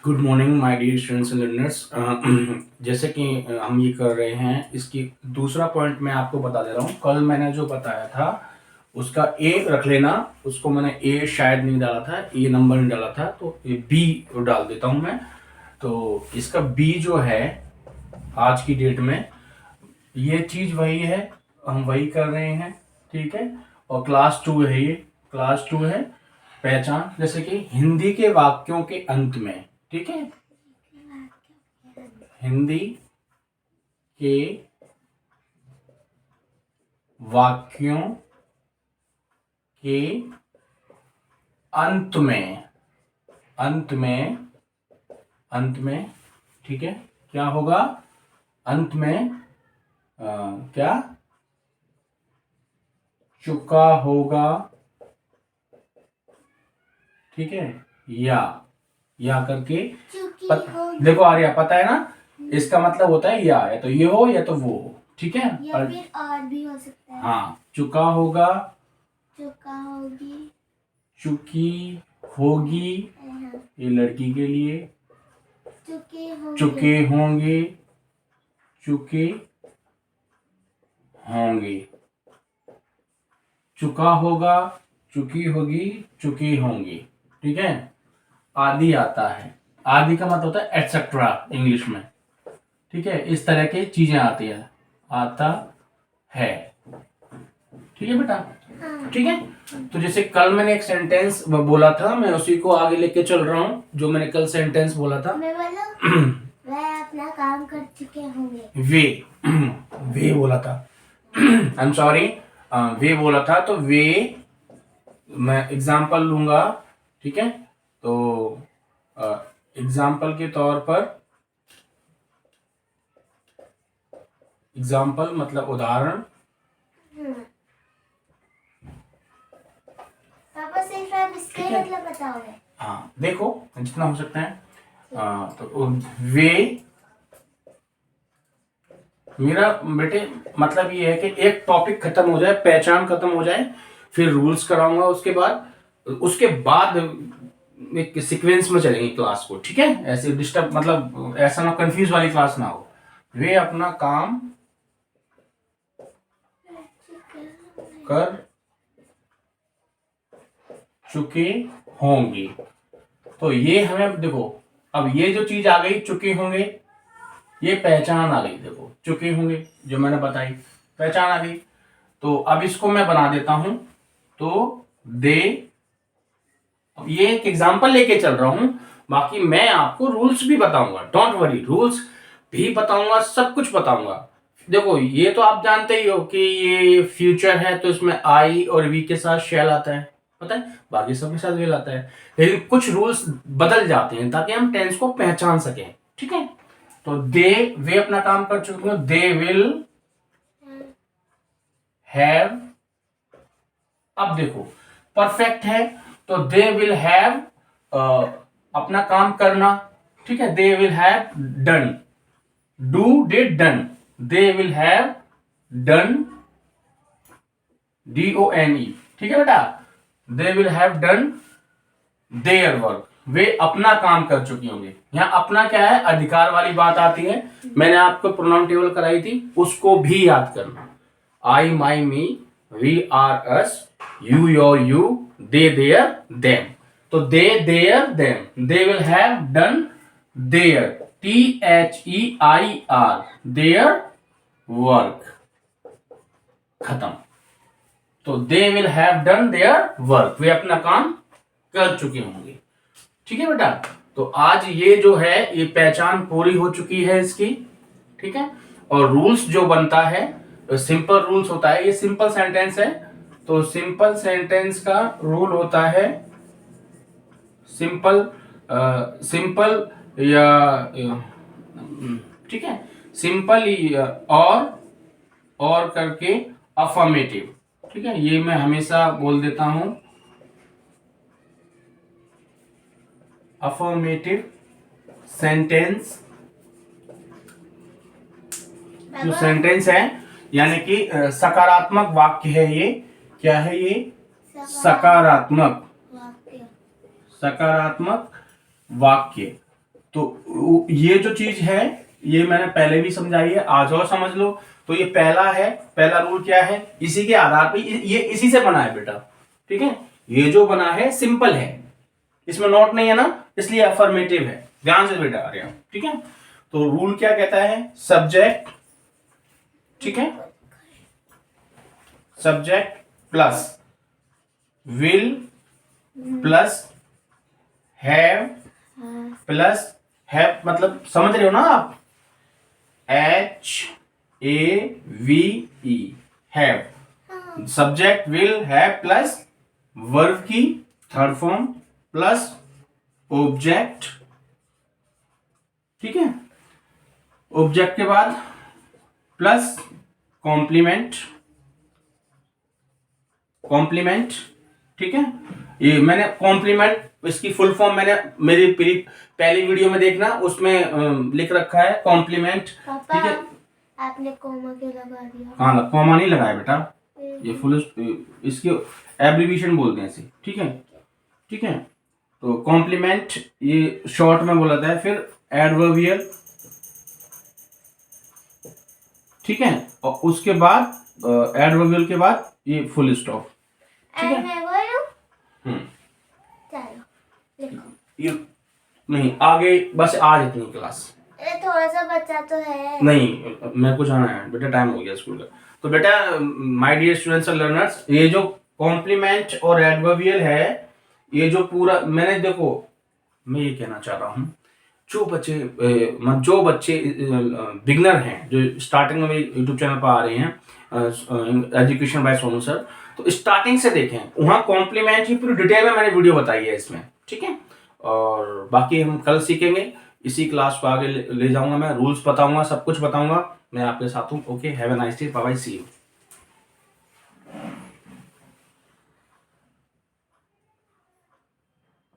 Good morning my dear students and learners. जैसे कि हम ये कर रहे हैं, इसकी दूसरा पॉइंट मैं आपको बता दे रहा हूँ। कल मैंने जो बताया था उसका ए रख लेना, उसको मैंने ए शायद नहीं डाला था, ए नंबर नहीं डाला था, तो ये बी डाल देता हूँ मैं। तो इसका बी जो है आज की डेट में ये चीज वही है, हम वही कर रहे हैं, ठीक है। और क्लास 2 है, ये क्लास 2 है। पहचान, जैसे कि हिंदी के वाक्यों के अंत में, ठीक है, हिंदी के वाक्यों के अंत में, अंत में, ठीक है, क्या होगा अंत में? क्या चुका होगा, ठीक है, या करके देखो आर्या, पता है ना इसका मतलब होता है या तो ये हो या तो वो हो, ठीक है। या फिर और भी हो सकता है। हाँ, चुका होगा, चुका होगी, चुकी होगी, ये लड़की के लिए, चुके होंगे, चुके होंगे, चुके होंगे, चुका होगा, चुकी होगी, चुके होंगे, ठीक है। आदि आता है, आदि का मतलब होता है एटसेट्रा इंग्लिश में, ठीक है। इस तरह की चीजें आती है, आता है, ठीक है बेटा, ठीक है। तो जैसे कल मैंने एक सेंटेंस बोला था, मैं उसी को आगे लेके चल रहा हूँ, जो मैंने कल सेंटेंस बोला था। मैं वह अपना काम कर चुके होंगे। वे बोला था, आई एम सॉरी, वे बोला था, तो वे मैं एग्जाम्पल लूंगा, ठीक है। तो एग्जाम्पल के तौर पर, एग्जाम्पल मतलब उदाहरण। पापा सिर्फ आप इसके मतलब बताओगे? हाँ, देखो जितना हो सकता है। तो वे, मेरा बेटे मतलब ये है कि एक टॉपिक खत्म हो जाए, पहचान खत्म हो जाए, फिर रूल्स कराऊंगा, उसके बाद एक सीक्वेंस में चलेंगे क्लास को, ठीक है। ऐसे डिस्टर्ब मतलब ऐसा ना, कंफ्यूज वाली क्लास ना हो। वे अपना काम कर चुके होंगे, तो ये हमें देखो, अब ये जो चीज आ गई चुके होंगे, ये पहचान आ गई, देखो चुके होंगे जो मैंने बताई, पहचान आ गई। तो अब इसको मैं बना देता हूं, तो दे, ये एक एग्जांपल लेके चल रहा हूं, बाकी मैं आपको रूल्स भी बताऊंगा, डोंट वरी, रूल्स भी बताऊंगा, सब कुछ बताऊंगा। देखो ये तो आप जानते ही हो कि ये फ्यूचर है, तो इसमें आई और वी के साथ शैल आता है, पता है, बाकी सब के साथ विल आता है, लेकिन कुछ रूल्स बदल जाते हैं ताकि हम टेंस को पहचान सकें, ठीक है। तो वे अपना काम कर चुके हैं, दे विल हैव, अब देखो परफेक्ट है, तो दे विल हैव अपना काम करना, ठीक है, they will have done, do did done, they will have done, DONE, ठीक है बेटा, they will have done their work, वे अपना काम कर चुकी होंगे। यहां अपना क्या है, अधिकार वाली बात आती है, मैंने आपको प्रोनाउन टेबल कराई थी, उसको भी याद करना। I, my, me, we, are, us, you, your, you, they, their, them. तो they, their, them, they will have done their, THEIR, their work, खत्म। तो they will have done their work, वे अपना काम कर चुके होंगे, ठीक है बेटा। तो आज ये जो है, ये पहचान पूरी हो चुकी है इसकी, ठीक है। और रूल्स जो बनता है, सिंपल रूल्स होता है, ये सिंपल सेंटेंस है, तो सिंपल सेंटेंस का रूल होता है सिंपल, सिंपल या ठीक है, सिंपल और करके अफर्मेटिव, ठीक है, ये मैं हमेशा बोल देता हूं, अफर्मेटिव सेंटेंस जो सेंटेंस है, यानी कि सकारात्मक वाक्य है, ये क्या है, ये सकारात्मक, सकारात्मक वाक्य, तो ये जो चीज है ये मैंने पहले भी समझाई है, आज और समझ लो। तो ये पहला है, पहला रूल क्या है, इसी के आधार पे ये इसी से बना है बेटा, ठीक है। ये जो बना है सिंपल है, इसमें नोट नहीं है ना, इसलिए अफर्मेटिव है, ध्यान से बेटा आ रहे हैं, ठीक है। तो रूल क्या कहता है, सब्जेक्ट, ठीक है, subject plus will plus have plus have, मतलब समझ रहे हो ना आप, HAVE, have, subject will have plus verb की थर्ड फॉर्म प्लस ऑब्जेक्ट, ठीक है, ऑब्जेक्ट के बाद प्लस कॉम्प्लीमेंट, कॉम्प्लीमेंट, ठीक है। ये मैंने कॉम्प्लीमेंट, इसकी फुल फॉर्म मैंने मेरी पहली वीडियो में देखना, उसमें लिख रखा है कॉम्प्लीमेंट, पापा ठीक है। आपने कोमा क्यों लगा दिया? हाँ, कॉमा नहीं लगाया बेटा, ये फुल, इसकी एब्रीविएशन बोलते हैं इसे, ठीक है, ठीक है। तो कॉम्प्लीमेंट ये शॉर्ट में बोला जाता है, फिर एडवर्बियल, ठीक है, और उसके बाद एडवर्बियल के बाद ये फुल स्टॉप, ठीक है। मैं बोलूं? हम्म, चलो लिखो। ये नहीं आगे, बस आज इतनी क्लास, अरे थोड़ा सा बच्चा तो है। नहीं मेरे को जाना है बेटा, टाइम हो गया स्कूल का। तो बेटा my dear students and learners, ये जो कॉम्प्लीमेंट और एडवर्बियल है, ये जो पूरा मैंने, देखो मैं ये कहना चाह रहा हूँ, जो बच्चे बिगनर हैं, जो स्टार्टिंग में यूट्यूब चैनल पर आ रहे हैं, एजुकेशन बाय सोनू सर, तो स्टार्टिंग से देखें, वहाँ कॉम्प्लीमेंट की पूरी डिटेल में मैंने वीडियो बताई है इसमें, ठीक है। और बाकी हम कल सीखेंगे, इसी क्लास को आगे ले जाऊंगा मैं, रूल्स बताऊंगा, सब कुछ बताऊंगा, मैं आपके साथ हूँ। Okay, have a nice day, bye bye, see you.